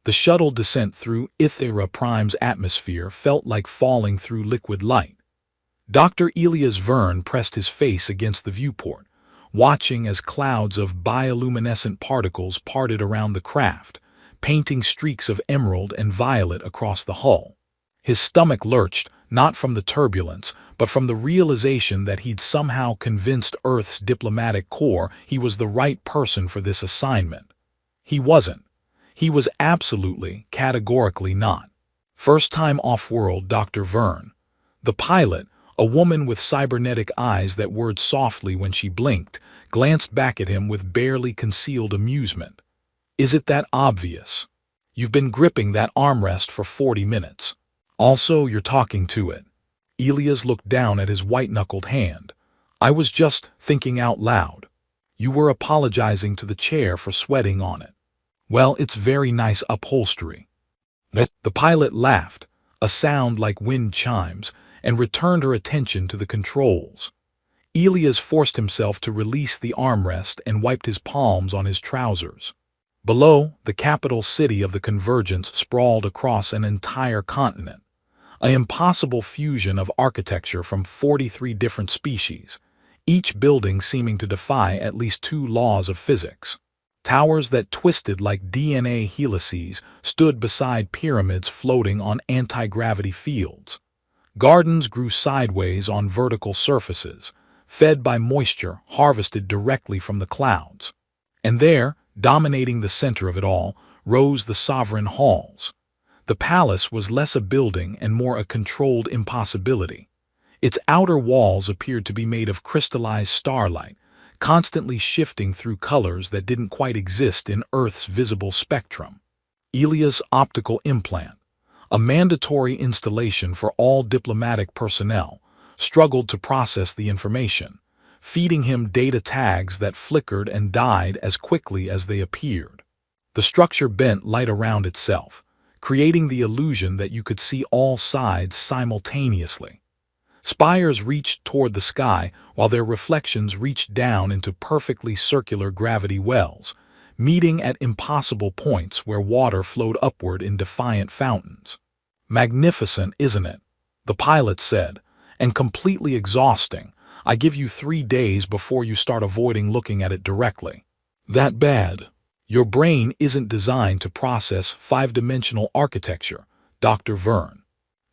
The shuttle descent through Ithera Prime's atmosphere felt like falling through liquid light. Dr. Elias Verne pressed his face against the viewport, watching as clouds of bioluminescent particles parted around the craft, painting streaks of emerald and violet across the hull. His stomach lurched, not from the turbulence, but from the realization that he'd somehow convinced Earth's diplomatic corps he was the right person for this assignment. He wasn't. He was absolutely, categorically not. First time off-world, Dr. Verne. The pilot, a woman with cybernetic eyes that whirred softly when she blinked, glanced back at him with barely concealed amusement. Is it that obvious? You've been gripping that armrest for 40 minutes. Also, you're talking to it. Elias looked down at his white-knuckled hand. I was just thinking out loud. You were apologizing to the chair for sweating on it. Well, it's very nice upholstery. The pilot laughed, a sound like wind chimes, and returned her attention to the controls. Elias forced himself to release the armrest and wiped his palms on his trousers. Below, the capital city of the Convergence sprawled across an entire continent, an impossible fusion of architecture from 43 different species, each building seeming to defy at least 2 laws of physics. Towers that twisted like DNA helices stood beside pyramids floating on anti-gravity fields. Gardens grew sideways on vertical surfaces, fed by moisture harvested directly from the clouds. And there, dominating the center of it all, rose the sovereign halls. The palace was less a building and more a controlled impossibility. Its outer walls appeared to be made of crystallized starlight, constantly shifting through colors that didn't quite exist in Earth's visible spectrum. Elias' optical implant, a mandatory installation for all diplomatic personnel, struggled to process the information, feeding him data tags that flickered and died as quickly as they appeared. The structure bent light around itself, creating the illusion that you could see all sides simultaneously. Spires reached toward the sky while their reflections reached down into perfectly circular gravity wells, meeting at impossible points where water flowed upward in defiant fountains. Magnificent, isn't it? The pilot said, and completely exhausting. I give you 3 days before you start avoiding looking at it directly. That bad? Your brain isn't designed to process 5-dimensional architecture, Dr. Verne.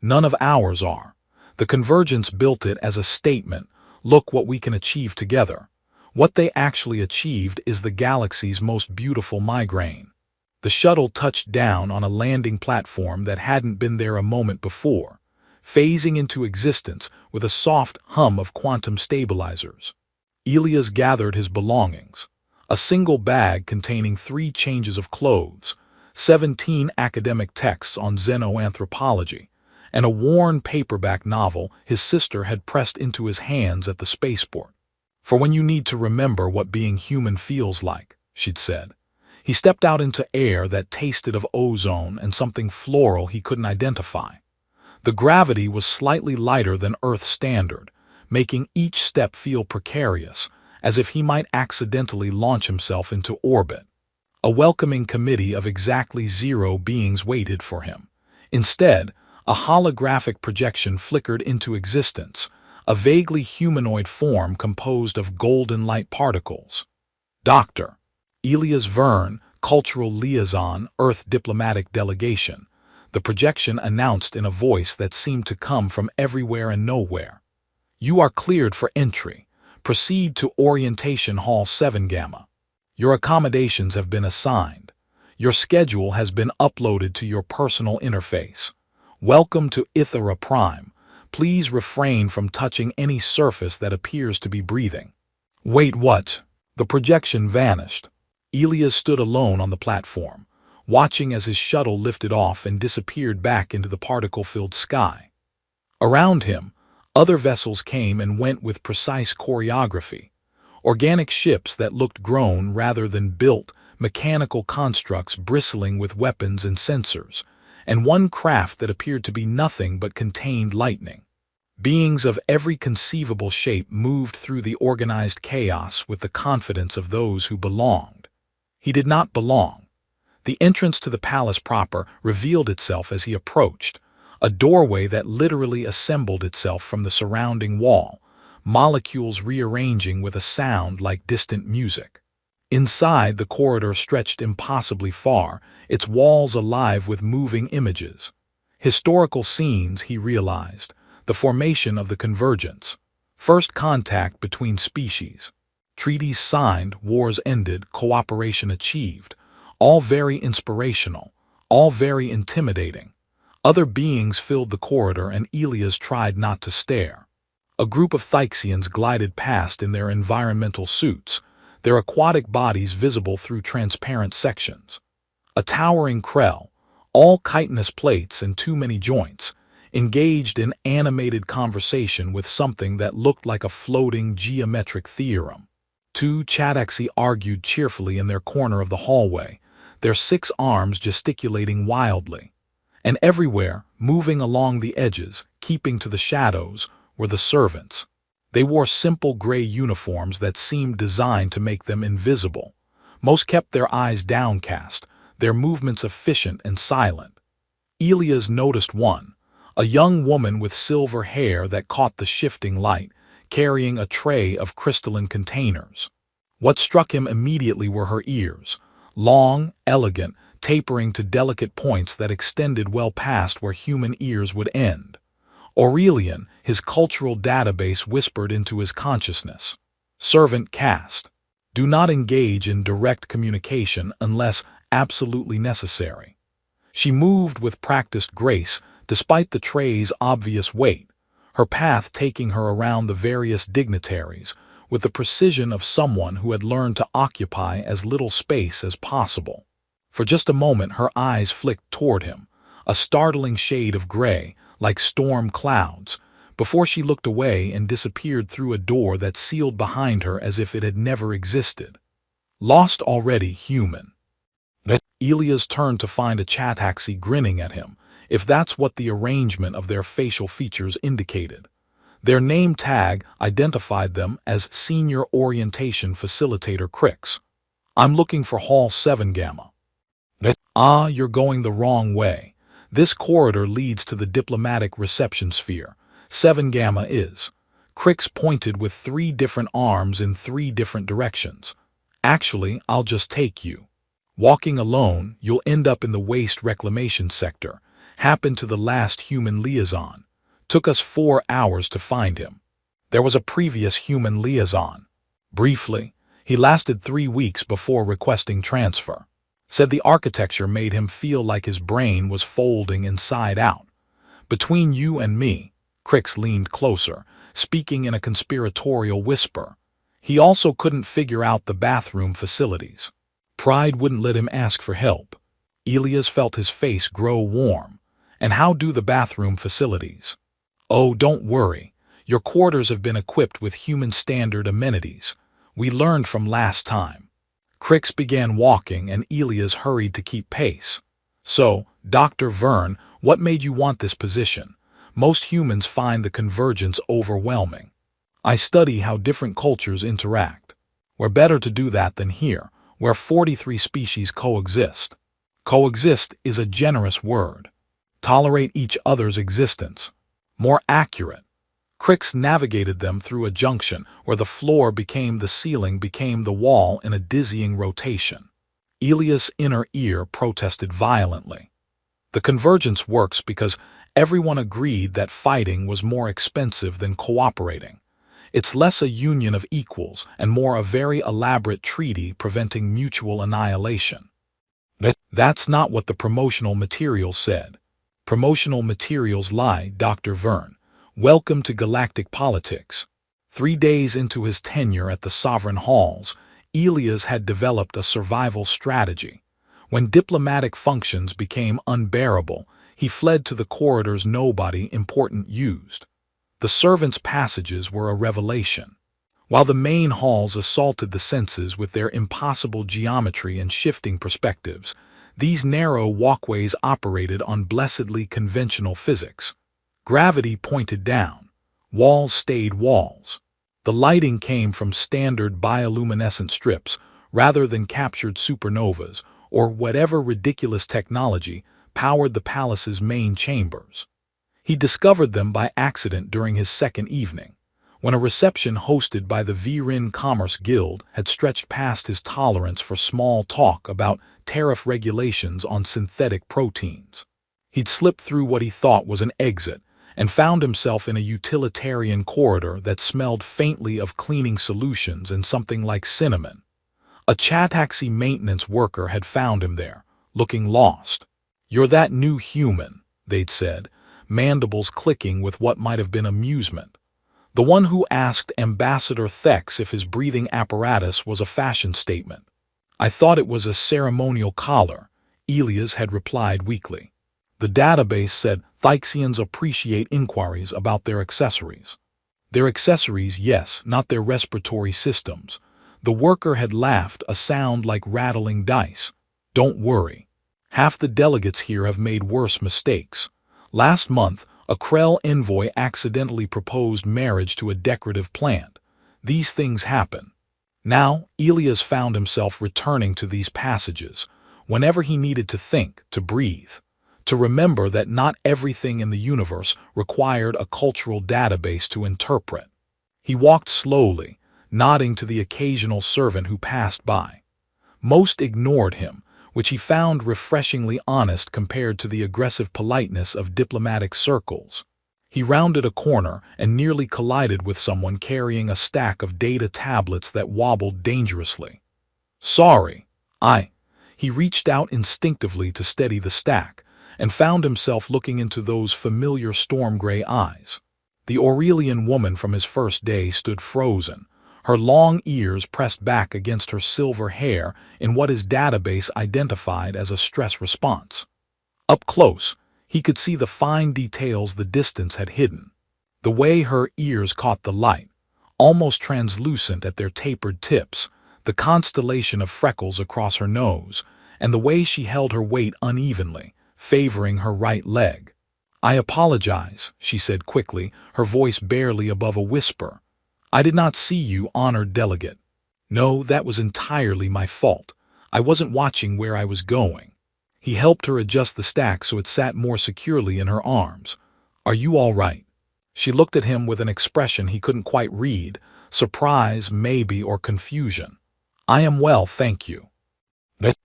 None of ours are. The Convergence built it as a statement, look what we can achieve together. What they actually achieved is the galaxy's most beautiful migraine. The shuttle touched down on a landing platform that hadn't been there a moment before, phasing into existence with a soft hum of quantum stabilizers. Elias gathered his belongings. A single bag containing 3 changes of clothes, 17 academic texts on xenoanthropology, and a worn paperback novel his sister had pressed into his hands at the spaceport. For when you need to remember what being human feels like, she'd said. He stepped out into air that tasted of ozone and something floral he couldn't identify. The gravity was slightly lighter than Earth's standard, making each step feel precarious, as if he might accidentally launch himself into orbit. A welcoming committee of exactly 0 beings waited for him. Instead, a holographic projection flickered into existence, a vaguely humanoid form composed of golden light particles. Dr. Elias Verne, Cultural Liaison, Earth Diplomatic Delegation, the projection announced in a voice that seemed to come from everywhere and nowhere. You are cleared for entry. Proceed to Orientation Hall 7 Gamma. Your accommodations have been assigned. Your schedule has been uploaded to your personal interface. Welcome to Ithera Prime. Please refrain from touching any surface that appears to be breathing. Wait, what? The projection vanished. Elias stood alone on the platform, watching as his shuttle lifted off and disappeared back into the particle-filled sky. Around him, other vessels came and went with precise choreography. Organic ships that looked grown rather than built, mechanical constructs bristling with weapons and sensors, and one craft that appeared to be nothing but contained lightning. Beings of every conceivable shape moved through the organized chaos with the confidence of those who belonged. He did not belong. The entrance to the palace proper revealed itself as he approached, a doorway that literally assembled itself from the surrounding wall, molecules rearranging with a sound like distant music. Inside, the corridor stretched impossibly far, its walls alive with moving images. Historical scenes, he realized, the formation of the convergence, first contact between species, treaties signed, wars ended, cooperation achieved, all very inspirational, all very intimidating. Other beings filled the corridor and Elias tried not to stare. A group of Thyxians glided past in their environmental suits, their aquatic bodies visible through transparent sections. A towering Krell, all chitinous plates and too many joints, engaged in animated conversation with something that looked like a floating geometric theorem. Two Chataxi argued cheerfully in their corner of the hallway, their 6 arms gesticulating wildly. And everywhere, moving along the edges, keeping to the shadows, were the servants. They wore simple gray uniforms that seemed designed to make them invisible. Most kept their eyes downcast, their movements efficient and silent. Elias noticed one, a young woman with silver hair that caught the shifting light, carrying a tray of crystalline containers. What struck him immediately were her ears, long, elegant, tapering to delicate points that extended well past where human ears would end. Aurelian, his cultural database, whispered into his consciousness. Servant caste. Do not engage in direct communication unless absolutely necessary. She moved with practiced grace, despite the tray's obvious weight, her path taking her around the various dignitaries, with the precision of someone who had learned to occupy as little space as possible. For just a moment her eyes flicked toward him, a startling shade of gray, like storm clouds, before she looked away and disappeared through a door that sealed behind her as if it had never existed. Lost already, human. Elias turned to find a Chataxi grinning at him, if that's what the arrangement of their facial features indicated. Their name tag identified them as Senior Orientation Facilitator Crix. I'm looking for Hall 7 Gamma. Ah, you're going the wrong way. This corridor leads to the diplomatic reception sphere. 7 Gamma is. Crix pointed with 3 different arms in 3 different directions. Actually, I'll just take you. Walking alone, you'll end up in the waste reclamation sector. Happened to the last human liaison. Took us 4 hours to find him. There was a previous human liaison. Briefly, he lasted 3 weeks before requesting transfer. Said the architecture made him feel like his brain was folding inside out. Between you and me, Crix leaned closer, speaking in a conspiratorial whisper. He also couldn't figure out the bathroom facilities. Pride wouldn't let him ask for help. Elias felt his face grow warm. And how do the bathroom facilities? Oh, don't worry. Your quarters have been equipped with human standard amenities. We learned from last time. Crix began walking and Elias hurried to keep pace. So, Dr. Verne, what made you want this position? Most humans find the convergence overwhelming. I study how different cultures interact. We're better to do that than here, where 43 species coexist. Coexist is a generous word. Tolerate each other's existence. More accurate. Crix navigated them through a junction where the floor became the ceiling became the wall in a dizzying rotation. Elias' inner ear protested violently. The convergence works because everyone agreed that fighting was more expensive than cooperating. It's less a union of equals and more a very elaborate treaty preventing mutual annihilation. That's not what the promotional materials said. Promotional materials lie, Dr. Verne. Welcome to galactic politics. 3 days into his tenure at the Sovereign Halls, Elias had developed a survival strategy. When diplomatic functions became unbearable, he fled to the corridors nobody important used. The servants' passages were a revelation. While the main halls assaulted the senses with their impossible geometry and shifting perspectives, these narrow walkways operated on blessedly conventional physics. Gravity pointed down. Walls stayed walls. The lighting came from standard bioluminescent strips rather than captured supernovas or whatever ridiculous technology powered the palace's main chambers. He discovered them by accident during his second evening, when a reception hosted by the Virin Commerce Guild had stretched past his tolerance for small talk about tariff regulations on synthetic proteins. He'd slipped through what he thought was an exit and found himself in a utilitarian corridor that smelled faintly of cleaning solutions and something like cinnamon. A taxi maintenance worker had found him there, looking lost. "You're that new human," they'd said, mandibles clicking with what might have been amusement. "The one who asked Ambassador Thex if his breathing apparatus was a fashion statement." "I thought it was a ceremonial collar," Elias had replied weakly. The database said Thyxians appreciate inquiries about their accessories. Their accessories, yes, not their respiratory systems. The worker had laughed, a sound like rattling dice. "Don't worry. Half the delegates here have made worse mistakes. Last month, a Krell envoy accidentally proposed marriage to a decorative plant. These things happen." Now, Elias found himself returning to these passages whenever he needed to think, to breathe, to remember that not everything in the universe required a cultural database to interpret. He walked slowly, nodding to the occasional servant who passed by. Most ignored him, which he found refreshingly honest compared to the aggressive politeness of diplomatic circles. He rounded a corner and nearly collided with someone carrying a stack of data tablets that wobbled dangerously. "Sorry, He reached out instinctively to steady the stack, and found himself looking into those familiar storm-gray eyes. The Aurelian woman from his first day stood frozen, her long ears pressed back against her silver hair in what his database identified as a stress response. Up close, he could see the fine details the distance had hidden. The way her ears caught the light, almost translucent at their tapered tips, the constellation of freckles across her nose, and the way she held her weight unevenly, favoring her right leg. "I apologize," she said quickly, her voice barely above a whisper. "I did not see you, honored delegate." "No, that was entirely my fault. I wasn't watching where I was going." He helped her adjust the stack so it sat more securely in her arms. "Are you all right?" She looked at him with an expression he couldn't quite read, surprise, maybe, or confusion. "I am well, thank you."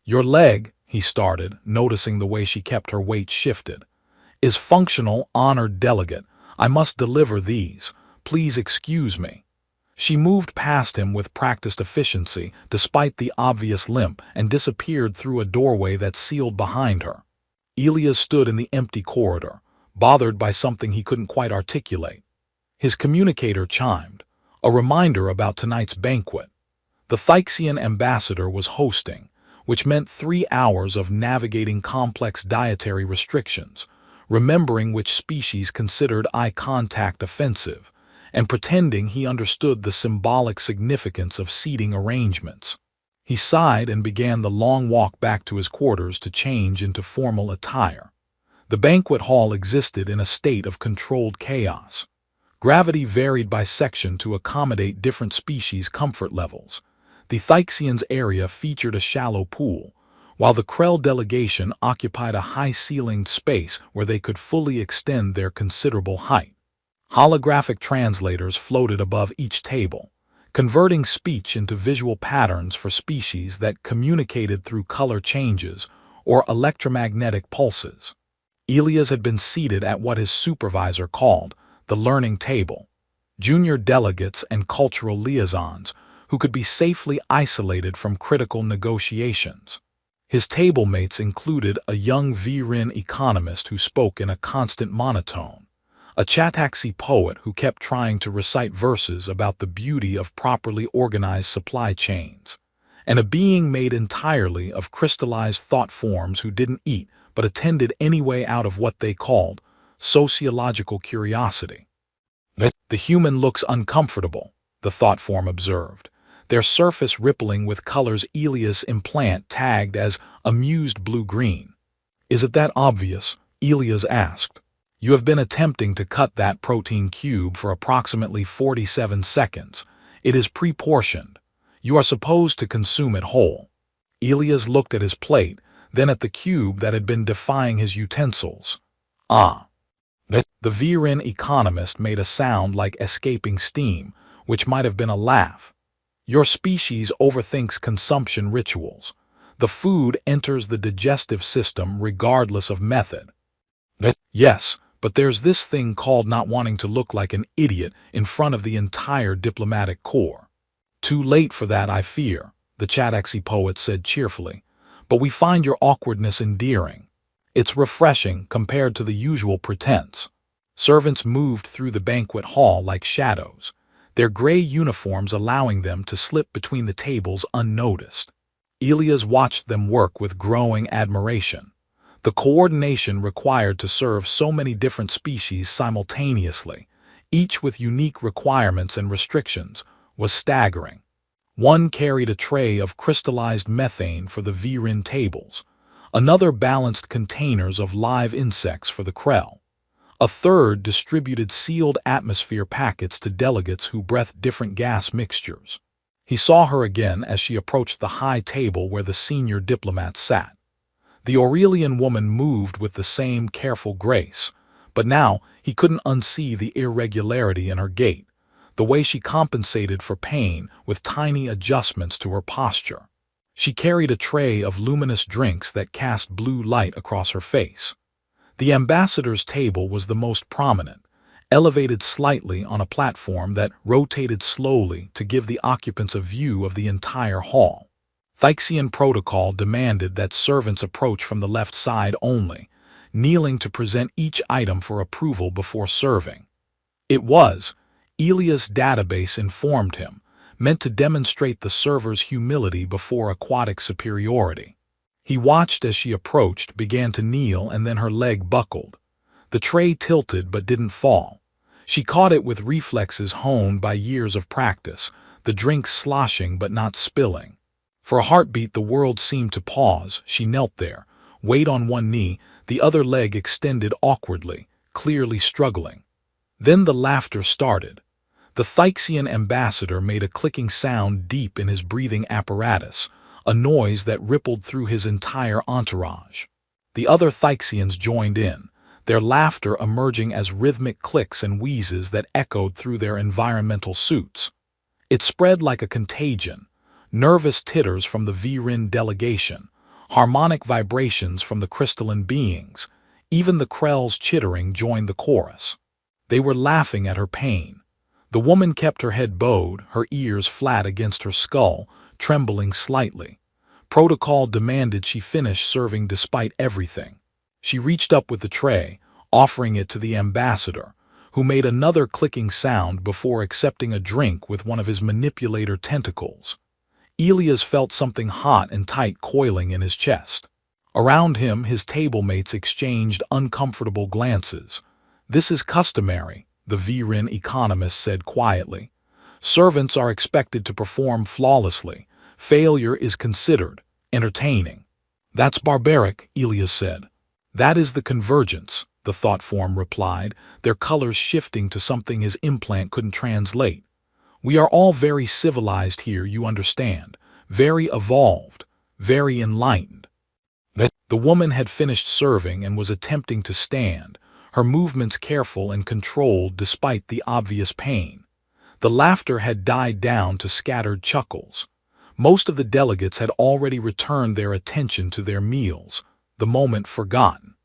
"Your leg," he started, noticing the way she kept her weight shifted, "is functional, honored delegate. I must deliver these. Please excuse me." She moved past him with practiced efficiency, despite the obvious limp, and disappeared through a doorway that sealed behind her. Elias stood in the empty corridor, bothered by something he couldn't quite articulate. His communicator chimed, a reminder about tonight's banquet. The Thyxian ambassador was hosting, which meant 3 hours of navigating complex dietary restrictions, remembering which species considered eye contact offensive, and pretending he understood the symbolic significance of seating arrangements. He sighed and began the long walk back to his quarters to change into formal attire. The banquet hall existed in a state of controlled chaos. Gravity varied by section to accommodate different species' comfort levels. The Thyxians' area featured a shallow pool, while the Krell delegation occupied a high-ceilinged space where they could fully extend their considerable height. Holographic translators floated above each table, converting speech into visual patterns for species that communicated through color changes or electromagnetic pulses. Elias had been seated at what his supervisor called the learning table, junior delegates and cultural liaisons who could be safely isolated from critical negotiations. His table mates included a young Virin economist who spoke in a constant monotone, a Chataxi poet who kept trying to recite verses about the beauty of properly organized supply chains, and a being made entirely of crystallized thought forms who didn't eat but attended anyway out of what they called sociological curiosity. "The human looks uncomfortable," the thought form observed, their surface rippling with colors Elias' implant tagged as amused blue-green. "Is it that obvious?" Elias asked. "You have been attempting to cut that protein cube for approximately 47 seconds. It is pre-portioned. You are supposed to consume it whole." Elias looked at his plate, then at the cube that had been defying his utensils. Ah. The Viren economist made a sound like escaping steam, which might have been a laugh. Your species overthinks consumption rituals. The food enters the digestive system regardless of method. Yes, but there's this thing called not wanting to look like an idiot in front of the entire diplomatic corps. Too late for that, I fear, the Chataxi poet said cheerfully. But we find your awkwardness endearing. It's refreshing compared to the usual pretense. Servants moved through the banquet hall like shadows, their gray uniforms allowing them to slip between the tables unnoticed. Elias watched them work with growing admiration. The coordination required to serve so many different species simultaneously, each with unique requirements and restrictions, was staggering. One carried a tray of crystallized methane for the Viren tables. Another balanced containers of live insects for the Krell. A third distributed sealed atmosphere packets to delegates who breathed different gas mixtures. He saw her again as she approached the high table where the senior diplomats sat. The Aurelian woman moved with the same careful grace, but now he couldn't unsee the irregularity in her gait, the way she compensated for pain with tiny adjustments to her posture. She carried a tray of luminous drinks that cast blue light across her face. The ambassador's table was the most prominent, elevated slightly on a platform that rotated slowly to give the occupants a view of the entire hall. Thyxian protocol demanded that servants approach from the left side only, kneeling to present each item for approval before serving. It was, Elias' database informed him, meant to demonstrate the server's humility before aquatic superiority. He watched as she approached, began to kneel, and then her leg buckled. The tray tilted but didn't fall. She caught it with reflexes honed by years of practice, the drink sloshing but not spilling. For a heartbeat the world seemed to pause. She knelt there, weight on one knee, the other leg extended awkwardly, clearly struggling. Then the laughter started. The Thyxian ambassador made a clicking sound deep in his breathing apparatus, a noise that rippled through his entire entourage. The other Thyxians joined in, their laughter emerging as rhythmic clicks and wheezes that echoed through their environmental suits. It spread like a contagion, nervous titters from the Viren delegation, harmonic vibrations from the crystalline beings. Even the Krell's chittering joined the chorus. They were laughing at her pain. The woman kept her head bowed, her ears flat against her skull, trembling slightly. Protocol demanded she finish serving despite everything. She reached up with the tray, offering it to the ambassador, who made another clicking sound before accepting a drink with one of his manipulator tentacles. Elias felt something hot and tight coiling in his chest. Around him, his table-mates exchanged uncomfortable glances. "This is customary," the Viren economist said quietly. "Servants are expected to perform flawlessly. Failure is considered entertaining." "That's barbaric," Elias said. "That is the convergence," the thought form replied, their colors shifting to something his implant couldn't translate. "We are all very civilized here, you understand, very evolved, very enlightened." The woman had finished serving and was attempting to stand, her movements careful and controlled despite the obvious pain. The laughter had died down to scattered chuckles. Most of the delegates had already returned their attention to their meals, the moment forgotten.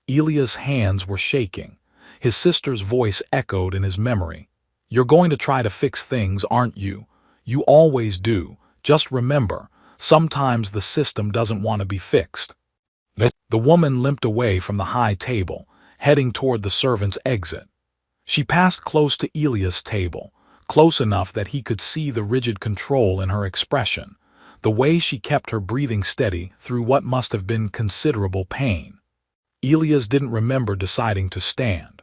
Elias' hands were shaking. His sister's voice echoed in his memory. "You're going to try to fix things, aren't you? You always do. Just remember, sometimes the system doesn't want to be fixed." The woman limped away from the high table, heading toward the servant's exit. She passed close to Elias' table, close enough that he could see the rigid control in her expression, the way she kept her breathing steady through what must have been considerable pain. Elias didn't remember deciding to stand.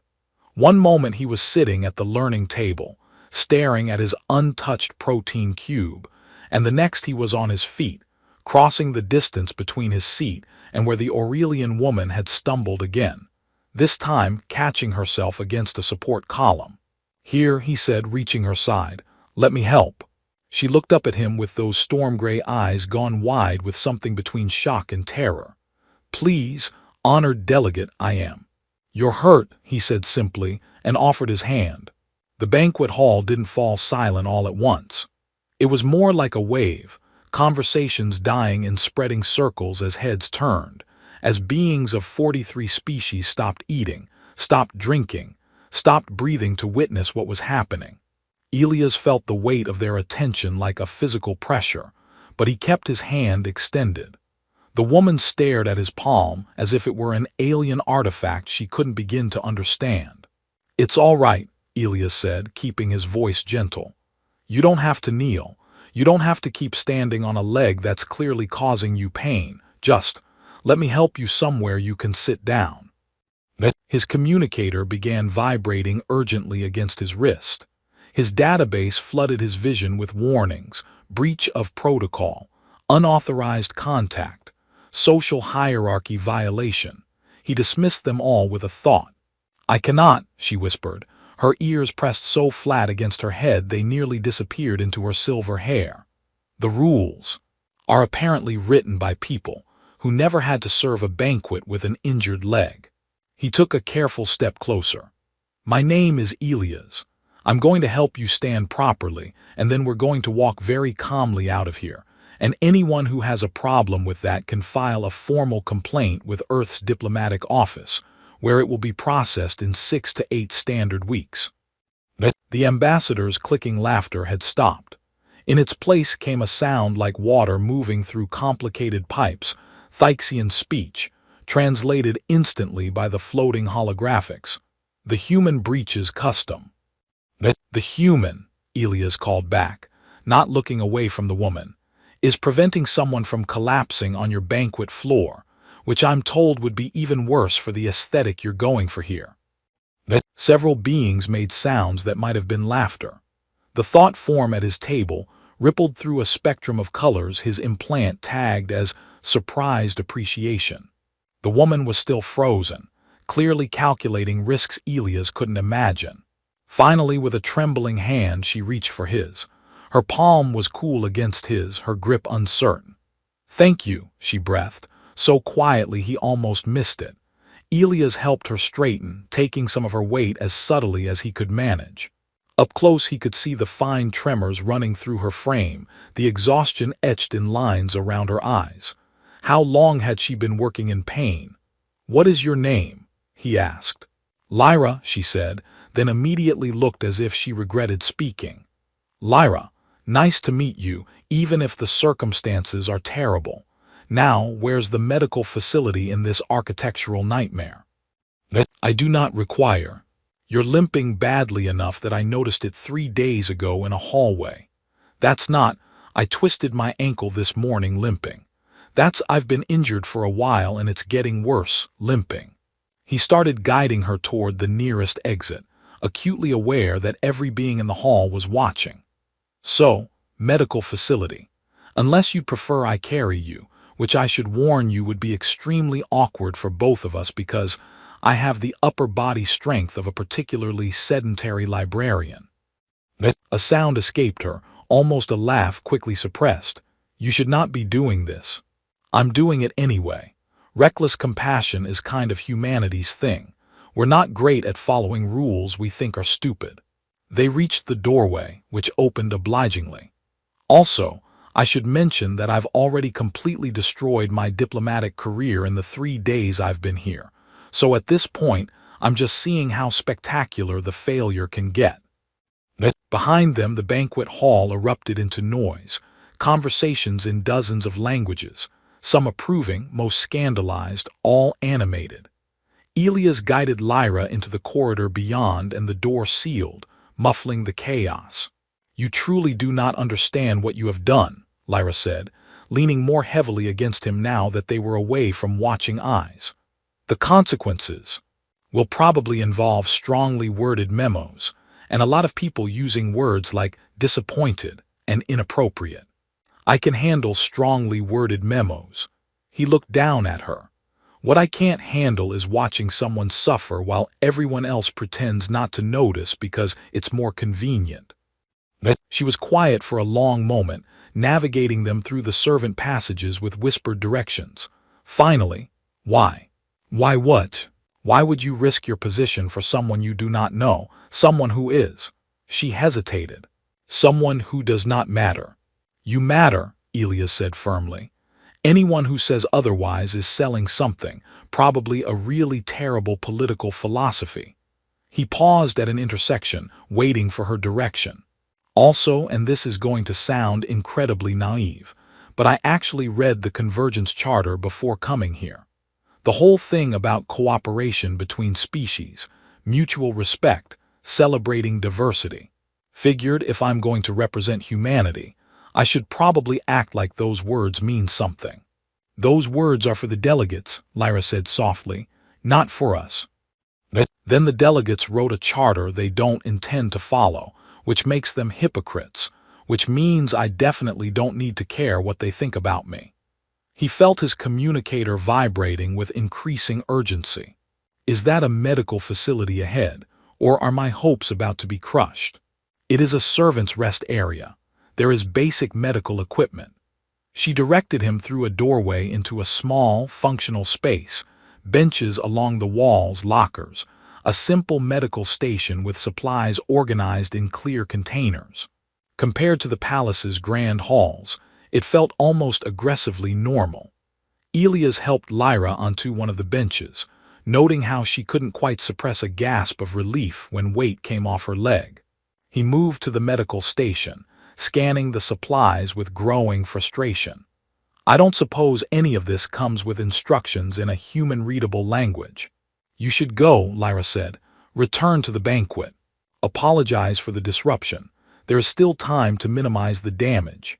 One moment he was sitting at the learning table, staring at his untouched protein cube, and the next he was on his feet, crossing the distance between his seat and where the Aurelian woman had stumbled again, this time catching herself against a support column. "Here," he said, reaching her side. "Let me help." She looked up at him with those storm-gray eyes gone wide with something between shock and terror. "Please, honored delegate, I am." "You're hurt," he said simply, and offered his hand. The banquet hall didn't fall silent all at once. It was more like a wave, conversations dying in spreading circles as heads turned, as beings of 43 species stopped eating, stopped drinking, stopped breathing to witness what was happening. Elias felt the weight of their attention like a physical pressure, but he kept his hand extended. The woman stared at his palm as if it were an alien artifact she couldn't begin to understand. "It's all right," Elias said, keeping his voice gentle. "You don't have to kneel. You don't have to keep standing on a leg that's clearly causing you pain. Just let me help you somewhere you can sit down." His communicator began vibrating urgently against his wrist. His database flooded his vision with warnings: breach of protocol, unauthorized contact, social hierarchy violation. He dismissed them all with a thought. "I cannot," she whispered, her ears pressed so flat against her head they nearly disappeared into her silver hair. "The rules are apparently written by people who never had to serve a banquet with an injured leg." He took a careful step closer. "My name is Elias. I'm going to help you stand properly, and then we're going to walk very calmly out of here. And anyone who has a problem with that can file a formal complaint with Earth's diplomatic office, where it will be processed in 6 to 8 standard weeks." The ambassador's clicking laughter had stopped. In its place came a sound like water moving through complicated pipes, Thyxian speech, translated instantly by the floating holographics. "The human breaches custom." "The human," Elias called back, not looking away from the woman, "is preventing someone from collapsing on your banquet floor, which I'm told would be even worse for the aesthetic you're going for here." Several beings made sounds that might have been laughter. The thought form at his table rippled through a spectrum of colors his implant tagged as surprised appreciation. The woman was still frozen, clearly calculating risks Elias couldn't imagine. Finally, with a trembling hand, she reached for his. Her palm was cool against his, her grip uncertain. "Thank you," she breathed, so quietly he almost missed it. Elias helped her straighten, taking some of her weight as subtly as he could manage. Up close he could see the fine tremors running through her frame, the exhaustion etched in lines around her eyes. How long had she been working in pain? "What is your name?" he asked. "Lyra," she said, then immediately looked as if she regretted speaking. "Lyra, nice to meet you, even if the circumstances are terrible. Now, where's the medical facility in this architectural nightmare?" "I do not require. You're limping badly enough that I noticed it 3 days ago in a hallway. That's not, I twisted my ankle this morning limping. That's, I've been injured for a while and it's getting worse, limping." He started guiding her toward the nearest exit, acutely aware that every being in the hall was watching. "So, medical facility. Unless you'd prefer I carry you, which I should warn you would be extremely awkward for both of us because I have the upper body strength of a particularly sedentary librarian." A sound escaped her, almost a laugh quickly suppressed. "You should not be doing this." "I'm doing it anyway. Reckless compassion is kind of humanity's thing. We're not great at following rules we think are stupid." They reached the doorway, which opened obligingly. "Also, I should mention that I've already completely destroyed my diplomatic career in the 3 days I've been here, so at this point, I'm just seeing how spectacular the failure can get." Behind them, the banquet hall erupted into noise, conversations in dozens of languages, some approving, most scandalized, all animated. Elias guided Lyra into the corridor beyond and the door sealed, muffling the chaos. "You truly do not understand what you have done," Lyra said, leaning more heavily against him now that they were away from watching eyes. "The consequences will probably involve strongly worded memos, and a lot of people using words like disappointed and inappropriate. I can handle strongly worded memos." He looked down at her. "What I can't handle is watching someone suffer while everyone else pretends not to notice because it's more convenient." She was quiet for a long moment, navigating them through the servant passages with whispered directions. Finally, why? Why what? Why would you risk your position for someone you do not know, someone who is? She hesitated. Someone who does not matter. You matter, Elias said firmly. Anyone who says otherwise is selling something, probably a really terrible political philosophy. He paused at an intersection, waiting for her direction. Also, and this is going to sound incredibly naive, but I actually read the Convergence Charter before coming here. The whole thing about cooperation between species, mutual respect, celebrating diversity. Figured if I'm going to represent humanity, I should probably act like those words mean something. Those words are for the delegates, Lyra said softly, not for us. Then the delegates wrote a charter they don't intend to follow, which makes them hypocrites, which means I definitely don't need to care what they think about me. He felt his communicator vibrating with increasing urgency. Is that a medical facility ahead, or are my hopes about to be crushed? It is a servant's rest area. There is basic medical equipment. She directed him through a doorway into a small, functional space, benches along the walls, lockers, a simple medical station with supplies organized in clear containers. Compared to the palace's grand halls, it felt almost aggressively normal. Elias helped Lyra onto one of the benches, noting how she couldn't quite suppress a gasp of relief when weight came off her leg. He moved to the medical station, scanning the supplies with growing frustration. I don't suppose any of this comes with instructions in a human-readable language. You should go, Lyra said. Return to the banquet. Apologize for the disruption. There is still time to minimize the damage.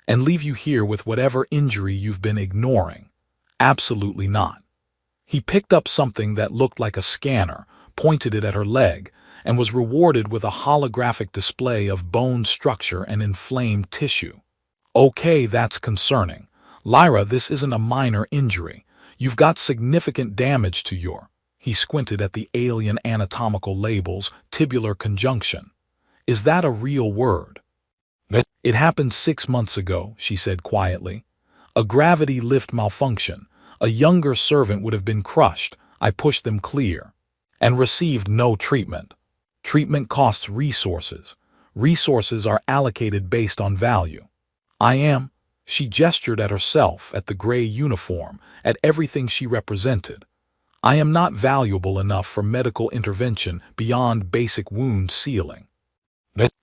And leave you here with whatever injury you've been ignoring. Absolutely not. He picked up something that looked like a scanner, pointed it at her leg, and was rewarded with a holographic display of bone structure and inflamed tissue. Okay, that's concerning. Lyra, this isn't a minor injury. You've got significant damage to your... He squinted at the alien anatomical labels, tibular conjunction. Is that a real word? It happened 6 months ago, she said quietly. A gravity lift malfunction. A younger servant would have been crushed. I pushed them clear. And received no treatment. Treatment costs resources. Resources are allocated based on value. She gestured at herself, at the gray uniform, at everything she represented. I am not valuable enough for medical intervention beyond basic wound sealing.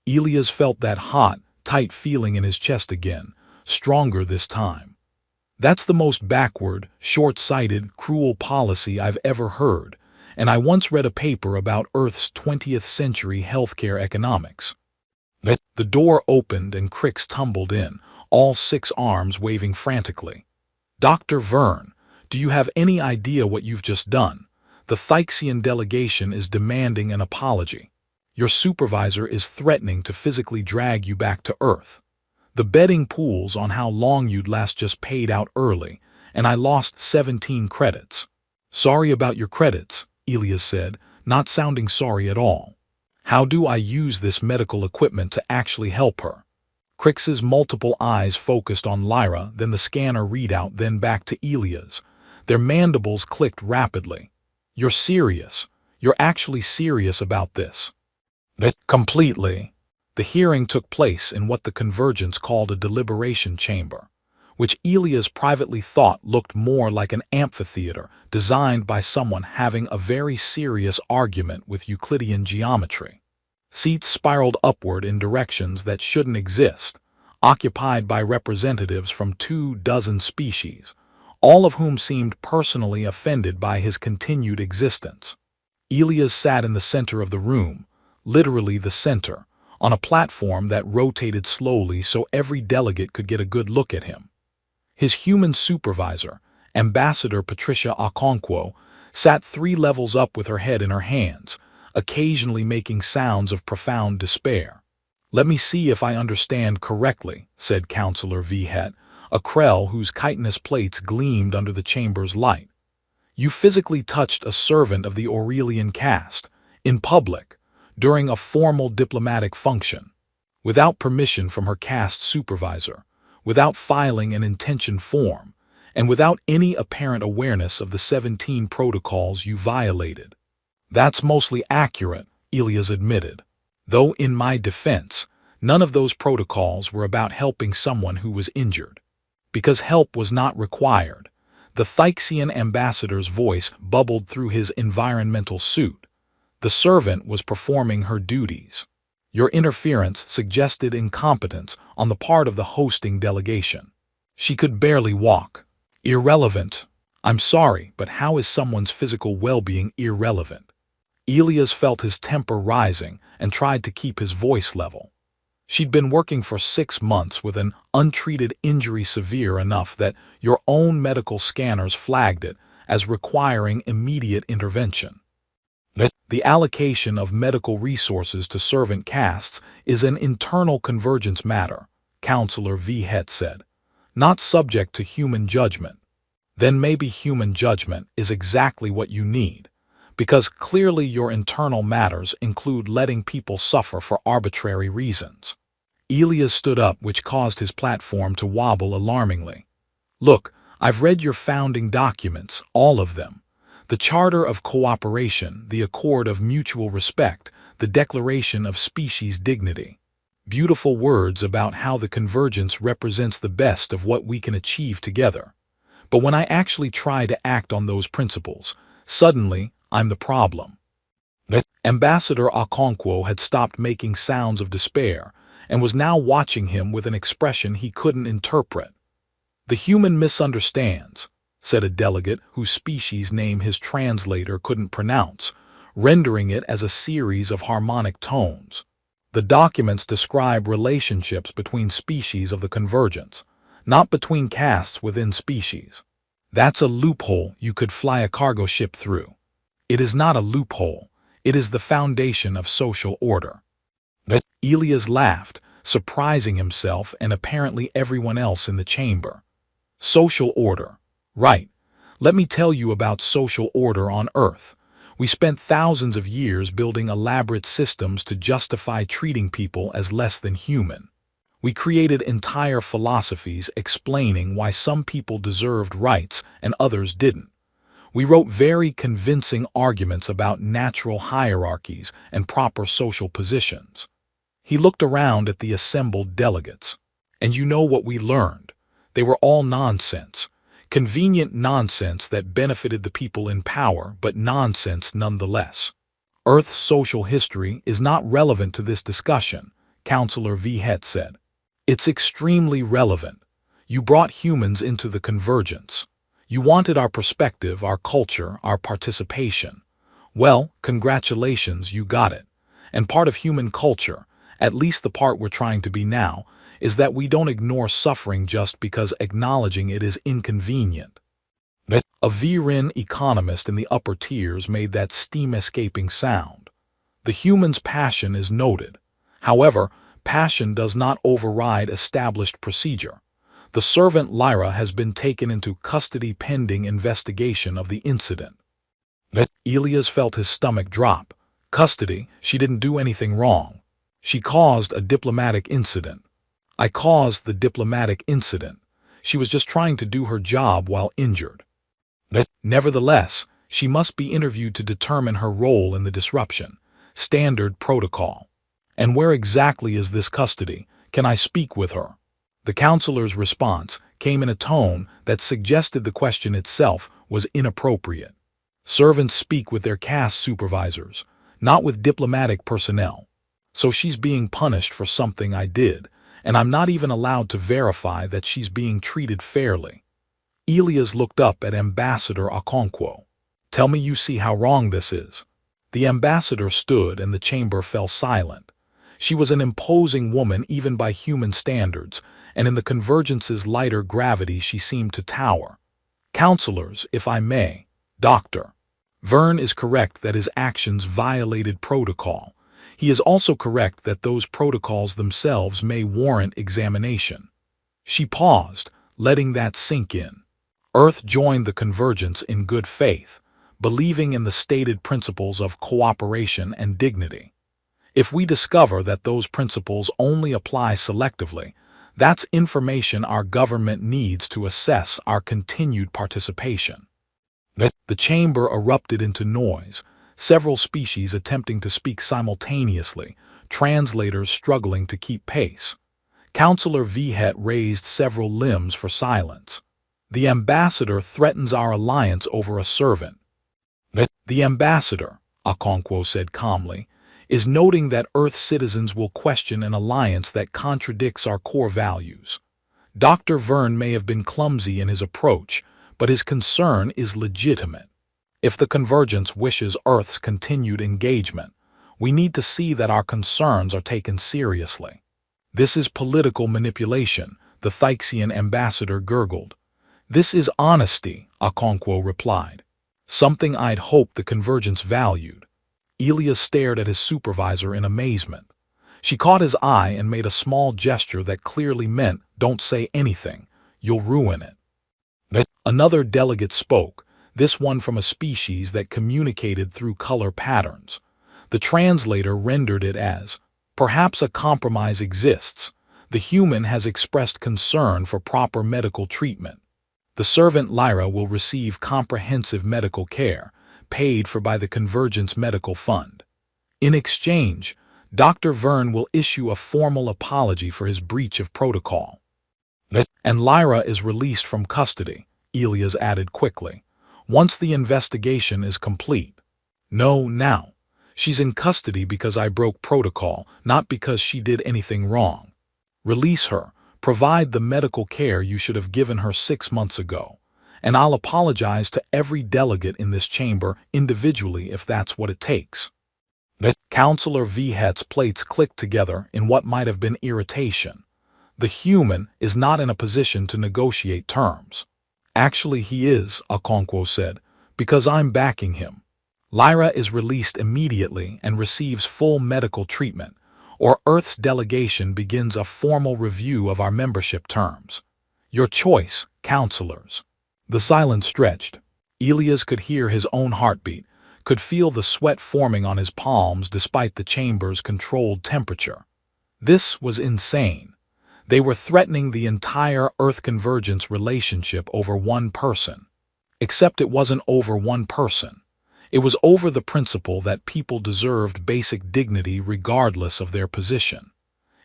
Elias felt that hot, tight feeling in his chest again, stronger this time. That's the most backward, short-sighted, cruel policy I've ever heard, and I once read a paper about Earth's 20th century healthcare economics. The door opened and Crix tumbled in, all 6 arms waving frantically. Dr. Verne, do you have any idea what you've just done? The Thyxian delegation is demanding an apology. Your supervisor is threatening to physically drag you back to Earth. The betting pools on how long you'd last just paid out early, and I lost 17 credits. Sorry about your credits, Elias said, not sounding sorry at all. How do I use this medical equipment to actually help her? Crix's multiple eyes focused on Lyra, then the scanner readout, then back to Elias. Their mandibles clicked rapidly. You're serious. You're actually serious about this. Completely. The hearing took place in what the Convergence called a deliberation chamber, which Elias privately thought looked more like an amphitheater designed by someone having a very serious argument with Euclidean geometry. Seats spiraled upward in directions that shouldn't exist, occupied by representatives from 24 species, all of whom seemed personally offended by his continued existence. Elias sat in the center of the room, literally the center, on a platform that rotated slowly so every delegate could get a good look at him. His human supervisor, Ambassador Patricia Okonkwo, sat 3 levels up with her head in her hands, occasionally making sounds of profound despair. Let me see if I understand correctly, said Counselor Vhet, a Krell whose chitinous plates gleamed under the chamber's light. You physically touched a servant of the Aurelian caste, in public, during a formal diplomatic function. without permission from her caste supervisor, without filing an intention form, and without any apparent awareness of the 17 protocols you violated. That's mostly accurate, Elias admitted. Though in my defense, none of those protocols were about helping someone who was injured. Because help was not required, the Thyxian ambassador's voice bubbled through his environmental suit. The servant was performing her duties. Your interference suggested incompetence on the part of the hosting delegation. She could barely walk. Irrelevant. I'm sorry, but how is someone's physical well-being irrelevant? Elias felt his temper rising and tried to keep his voice level. She'd been working for 6 months with an untreated injury severe enough that your own medical scanners flagged it as requiring immediate intervention. The allocation of medical resources to servant castes is an internal convergence matter, Counselor V. Het said, not subject to human judgment. Then maybe human judgment is exactly what you need, because clearly your internal matters include letting people suffer for arbitrary reasons. Elias stood up, which caused his platform to wobble alarmingly. Look, I've read your founding documents, all of them. The Charter of Cooperation, the Accord of Mutual Respect, the Declaration of Species Dignity. Beautiful words about how the convergence represents the best of what we can achieve together. But when I actually try to act on those principles, suddenly I'm the problem. Ambassador Okonkwo had stopped making sounds of despair and was now watching him with an expression he couldn't interpret. The human misunderstands, said a delegate whose species name his translator couldn't pronounce, rendering it as a series of harmonic tones. The documents describe relationships between species of the convergence, not between castes within species. That's a loophole you could fly a cargo ship through. It is not a loophole, it is the foundation of social order. Elias laughed, surprising himself and apparently everyone else in the chamber. Social order. Right. Let me tell you about social order on Earth. We spent thousands of years building elaborate systems to justify treating people as less than human. We created entire philosophies explaining why some people deserved rights and others didn't. We wrote very convincing arguments about natural hierarchies and proper social positions. He looked around at the assembled delegates. And you know what we learned? They were all nonsense. Convenient nonsense that benefited the people in power, but nonsense nonetheless. Earth's social history is not relevant to this discussion, Counselor V. Het said. It's extremely relevant. You brought humans into the convergence. You wanted our perspective, our culture, our participation. Well, congratulations, you got it. And part of human culture, at least the part we're trying to be now, is that we don't ignore suffering just because acknowledging it is inconvenient. A Viren economist in the upper tiers made that steam-escaping sound. The human's passion is noted. However, passion does not override established procedure. The servant Lyra has been taken into custody pending investigation of the incident. Elias felt his stomach drop. Custody? She didn't do anything wrong. She caused a diplomatic incident. I caused the diplomatic incident. She was just trying to do her job while injured. Nevertheless, she must be interviewed to determine her role in the disruption. Standard protocol. And where exactly is this custody? Can I speak with her? The counselor's response came in a tone that suggested the question itself was inappropriate. Servants speak with their caste supervisors, not with diplomatic personnel. So she's being punished for something I did, and I'm not even allowed to verify that she's being treated fairly. Elias looked up at Ambassador Okonkwo. Tell me you see how wrong this is. The ambassador stood and the chamber fell silent. She was an imposing woman even by human standards, and in the convergence's lighter gravity she seemed to tower. Counselors, if I may, Dr. Verne is correct that his actions violated protocol. He is also correct that those protocols themselves may warrant examination. She paused, letting that sink in. Earth joined the convergence in good faith, believing in the stated principles of cooperation and dignity. If we discover that those principles only apply selectively, that's information our government needs to assess our continued participation. The chamber erupted into noise, several species attempting to speak simultaneously, translators struggling to keep pace. Counselor Vhet raised several limbs for silence. The ambassador threatens our alliance over a servant. The ambassador, Okonkwo said calmly, is noting that Earth citizens will question an alliance that contradicts our core values. Dr. Verne may have been clumsy in his approach, but his concern is legitimate. If the Convergence wishes Earth's continued engagement, we need to see that our concerns are taken seriously. This is political manipulation, the Thyxian ambassador gurgled. This is honesty, Okonkwo replied. Something I'd hoped the Convergence valued. Elia stared at his supervisor in amazement. She caught his eye and made a small gesture that clearly meant, "Don't say anything, you'll ruin it." Another delegate spoke, this one from a species that communicated through color patterns. The translator rendered it as, "Perhaps a compromise exists. The human has expressed concern for proper medical treatment. The servant Lyra will receive comprehensive medical care, paid for by the Convergence Medical Fund. In exchange, Dr. Verne will issue a formal apology for his breach of protocol. And Lyra is released from custody," Elias added quickly, "once the investigation is complete. No, now. She's in custody because I broke protocol, not because she did anything wrong. Release her, provide the medical care you should have given her 6 months ago, and I'll apologize to every delegate in this chamber individually if that's what it takes." Counselor Vhet's plates clicked together in what might have been irritation. The human is not in a position to negotiate terms. "Actually he is," Okonkwo said, "because I'm backing him. Lyra is released immediately and receives full medical treatment, or Earth's delegation begins a formal review of our membership terms. Your choice, counselors." The silence stretched. Elias could hear his own heartbeat, could feel the sweat forming on his palms despite the chamber's controlled temperature. This was insane. They were threatening the entire Earth Convergence relationship over one person. Except it wasn't over one person. It was over the principle that people deserved basic dignity regardless of their position.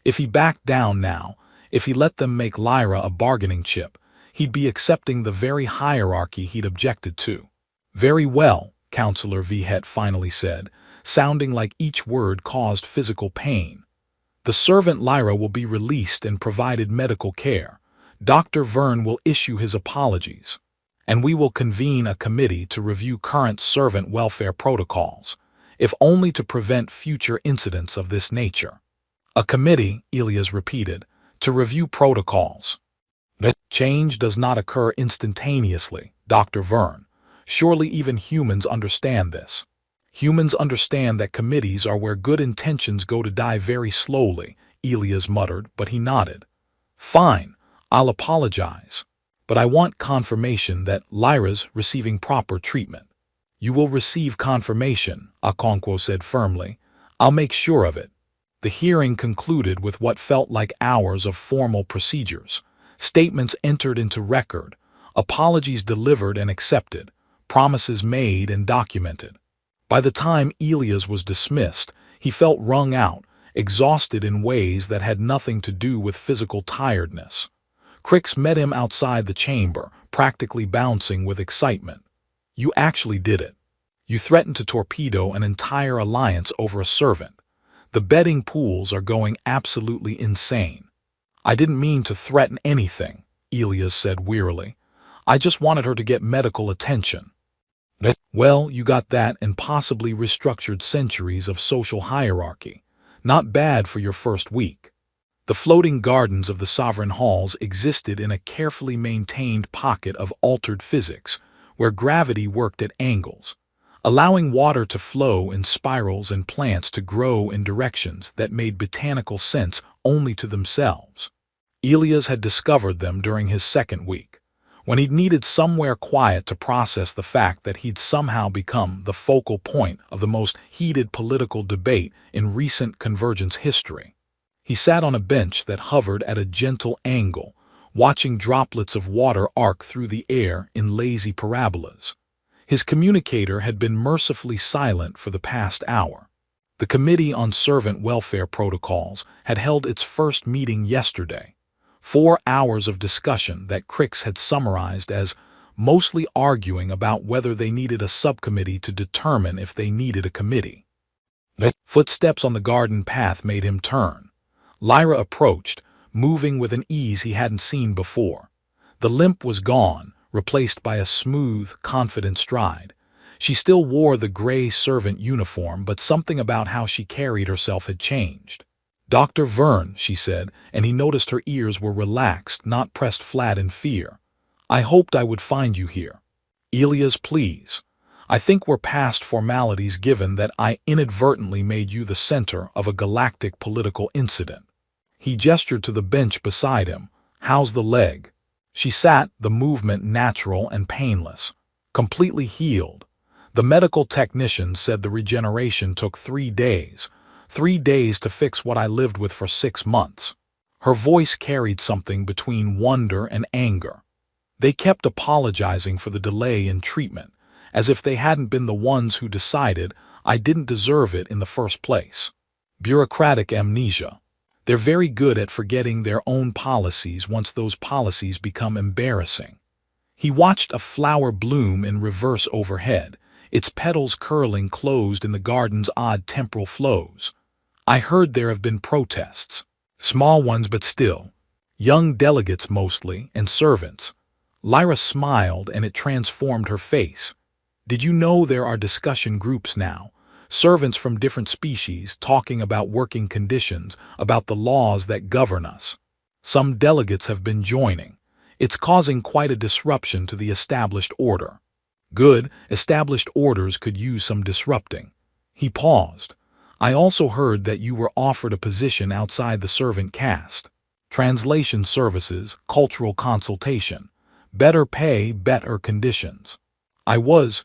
If he backed down now, if he let them make Lyra a bargaining chip, he'd be accepting the very hierarchy he'd objected to. "Very well," Counselor Vhet finally said, sounding like each word caused physical pain. "The servant Lyra will be released and provided medical care. Dr. Verne will issue his apologies. And we will convene a committee to review current servant welfare protocols, if only to prevent future incidents of this nature." "A committee," Elias repeated, "to review protocols." "Change does not occur instantaneously, Dr. Verne. Surely even humans understand this." "Humans understand that committees are where good intentions go to die very slowly," Elias muttered, but he nodded. "Fine, I'll apologize. But I want confirmation that Lyra's receiving proper treatment." "You will receive confirmation," Okonkwo said firmly. "I'll make sure of it." The hearing concluded with what felt like hours of formal procedures. Statements entered into record, apologies delivered and accepted, promises made and documented. By the time Elias was dismissed, he felt wrung out, exhausted in ways that had nothing to do with physical tiredness. Crix met him outside the chamber, practically bouncing with excitement. "You actually did it. You threatened to torpedo an entire alliance over a servant. The betting pools are going absolutely insane." "I didn't mean to threaten anything," Elias said wearily. "I just wanted her to get medical attention." "Well, you got that and possibly restructured centuries of social hierarchy. Not bad for your first week." The floating gardens of the sovereign halls existed in a carefully maintained pocket of altered physics, where gravity worked at angles, allowing water to flow in spirals and plants to grow in directions that made botanical sense only to themselves. Elias had discovered them during his second week. when he'd needed somewhere quiet to process the fact that he'd somehow become the focal point of the most heated political debate in recent Convergence history. He sat on a bench that hovered at a gentle angle, watching droplets of water arc through the air in lazy parabolas. His communicator had been mercifully silent for the past hour. The Committee on Servant Welfare Protocols had held its first meeting yesterday. 4 hours of discussion that Crix had summarized as mostly arguing about whether they needed a subcommittee to determine if they needed a committee. Footsteps on the garden path made him turn. Lyra approached, moving with an ease he hadn't seen before. The limp was gone, replaced by a smooth, confident stride. She still wore the gray servant uniform, but something about how she carried herself had changed. "Dr. Verne," she said, and he noticed her ears were relaxed, not pressed flat in fear. "I hoped I would find you here. Elias, please. I think we're past formalities given that I inadvertently made you the center of a galactic political incident." He gestured to the bench beside him. "How's the leg?" She sat, the movement natural and painless. "Completely healed. The medical technician said the regeneration took 3 days. 3 days to fix what I lived with for 6 months. Her voice carried something between wonder and anger. They kept apologizing for the delay in treatment, as if they hadn't been the ones who decided I didn't deserve it in the first place. Bureaucratic amnesia. They're very good at forgetting their own policies once those policies become embarrassing. He watched a flower bloom in reverse overhead, its petals curling closed in the garden's odd temporal flows. I heard there have been protests. Small ones, but still. Young delegates mostly, and servants. Lyra smiled, and it transformed her face. Did you know there are discussion groups now? Servants from different species talking about working conditions, about the laws that govern us. Some delegates have been joining. It's causing quite a disruption to the established order. Good, established orders could use some disrupting. He paused. I also heard that you were offered a position outside the servant caste. Translation services, cultural consultation. Better pay, better conditions.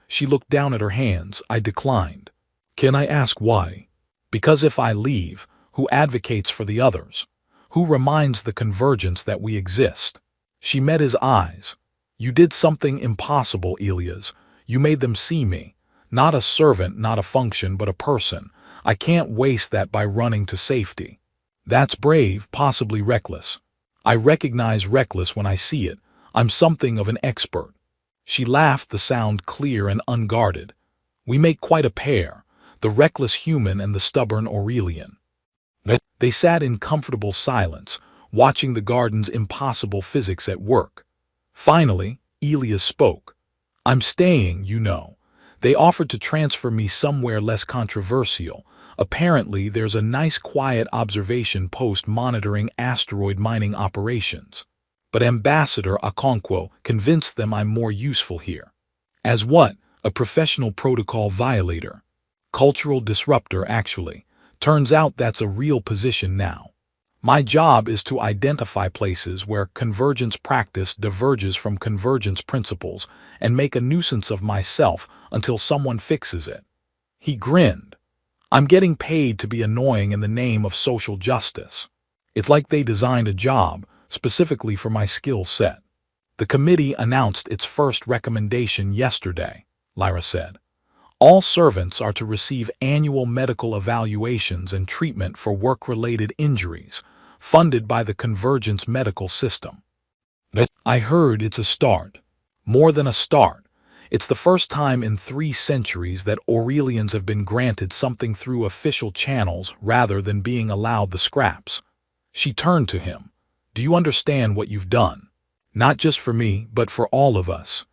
She looked down at her hands. I declined. Can I ask why? Because if I leave, who advocates for the others? Who reminds the Convergence that we exist? She met his eyes. You did something impossible, Elias. You made them see me. Not a servant, not a function, but a person. I can't waste that by running to safety. That's brave, possibly reckless. I recognize reckless when I see it. I'm something of an expert. She laughed, the sound clear and unguarded. We make quite a pair. The reckless human and the stubborn Aurelian. They sat in comfortable silence, watching the garden's impossible physics at work. Finally, Elias spoke. I'm staying, you know. They offered to transfer me somewhere less controversial. Apparently, there's a nice quiet observation post monitoring asteroid mining operations. But Ambassador Okonkwo convinced them I'm more useful here. As what? A professional protocol violator. Cultural disruptor, actually. Turns out that's a real position now. My job is to identify places where convergence practice diverges from convergence principles and make a nuisance of myself until someone fixes it. He grinned. I'm getting paid to be annoying in the name of social justice. It's like they designed a job specifically for my skill set. The committee announced its first recommendation yesterday, Lyra said. All servants are to receive annual medical evaluations and treatment for work-related injuries, funded by the Convergence medical system. I heard it's a start. More than a start. It's the first time in 3 centuries that Aurelians have been granted something through official channels rather than being allowed the scraps. She turned to him. Do you understand what you've done? Not just for me, but for all of us.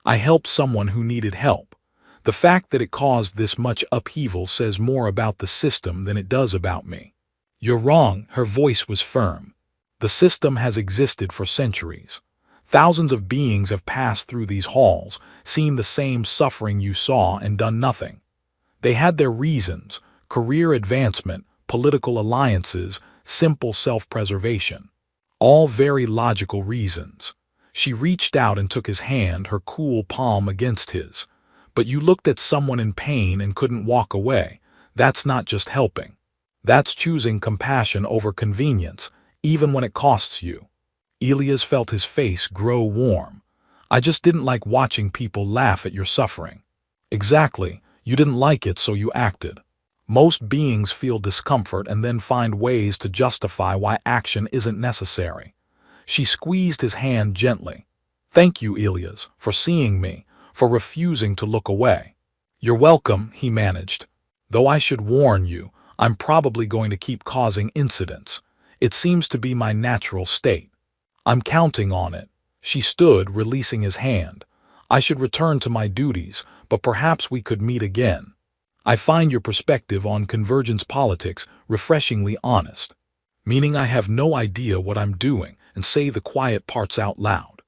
I helped someone who needed help. The fact that it caused this much upheaval says more about the system than it does about me. You're wrong, her voice was firm. The system has existed for centuries. Thousands of beings have passed through these halls, seen the same suffering you saw, and done nothing. They had their reasons: career advancement, political alliances, simple self-preservation. All very logical reasons. She reached out and took his hand, her cool palm against his. But you looked at someone in pain and couldn't walk away. That's not just helping. That's choosing compassion over convenience, even when it costs you. Elias felt his face grow warm. I just didn't like watching people laugh at your suffering. Exactly, you didn't like it, so you acted. Most beings feel discomfort and then find ways to justify why action isn't necessary. She squeezed his hand gently. Thank you, Elias, for seeing me, for refusing to look away. You're welcome, he managed. Though I should warn you, I'm probably going to keep causing incidents. It seems to be my natural state. I'm counting on it. She stood, releasing his hand. I should return to my duties, but perhaps we could meet again. I find your perspective on convergence politics refreshingly honest, meaning I have no idea what I'm doing and say the quiet parts out loud,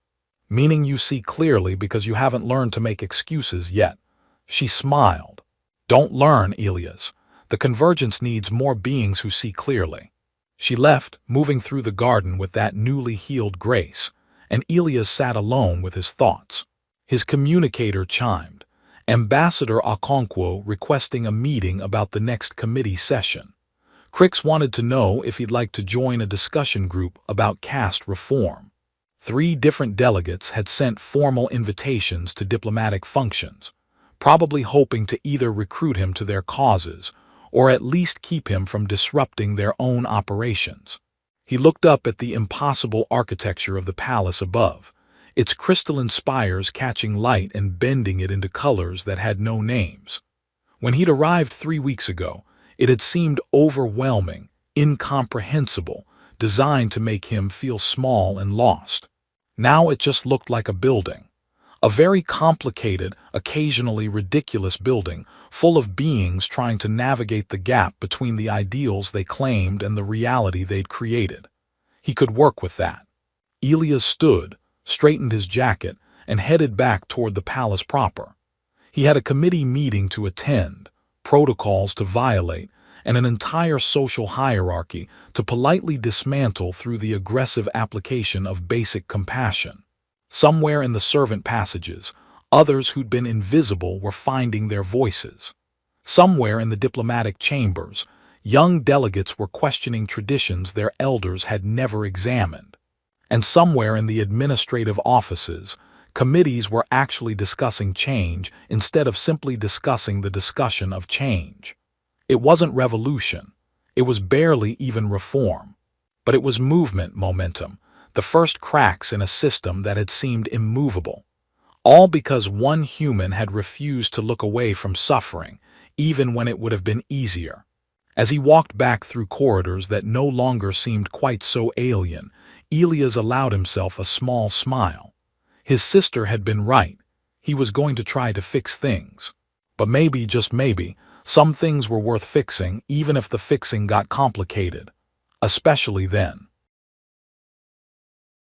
meaning you see clearly because you haven't learned to make excuses yet. She smiled. Don't learn, Elias. The convergence needs more beings who see clearly. She left, moving through the garden with that newly healed grace, and Elias sat alone with his thoughts. His communicator chimed. Ambassador Okonkwo requesting a meeting about the next committee session. Crix wanted to know if he'd like to join a discussion group about caste reform. 3 different delegates had sent formal invitations to diplomatic functions, probably hoping to either recruit him to their causes or at least keep him from disrupting their own operations. He looked up at the impossible architecture of the palace above, its crystalline spires catching light and bending it into colors that had no names. When he'd arrived 3 weeks ago, it had seemed overwhelming, incomprehensible, designed to make him feel small and lost. Now it just looked like a building. A very complicated, occasionally ridiculous building, full of beings trying to navigate the gap between the ideals they claimed and the reality they'd created. He could work with that. Elias stood, straightened his jacket, and headed back toward the palace proper. He had a committee meeting to attend, protocols to violate, and an entire social hierarchy to politely dismantle through the aggressive application of basic compassion. Somewhere in the servant passages, others who'd been invisible were finding their voices. Somewhere in the diplomatic chambers, young delegates were questioning traditions their elders had never examined. And somewhere in the administrative offices, committees were actually discussing change instead of simply discussing the discussion of change. It wasn't revolution. It was barely even reform. But it was movement momentum, the first cracks in a system that had seemed immovable. All because one human had refused to look away from suffering, even when it would have been easier. As he walked back through corridors that no longer seemed quite so alien, Elias allowed himself a small smile. His sister had been right. He was going to try to fix things. But maybe, just maybe, some things were worth fixing even if the fixing got complicated. Especially then.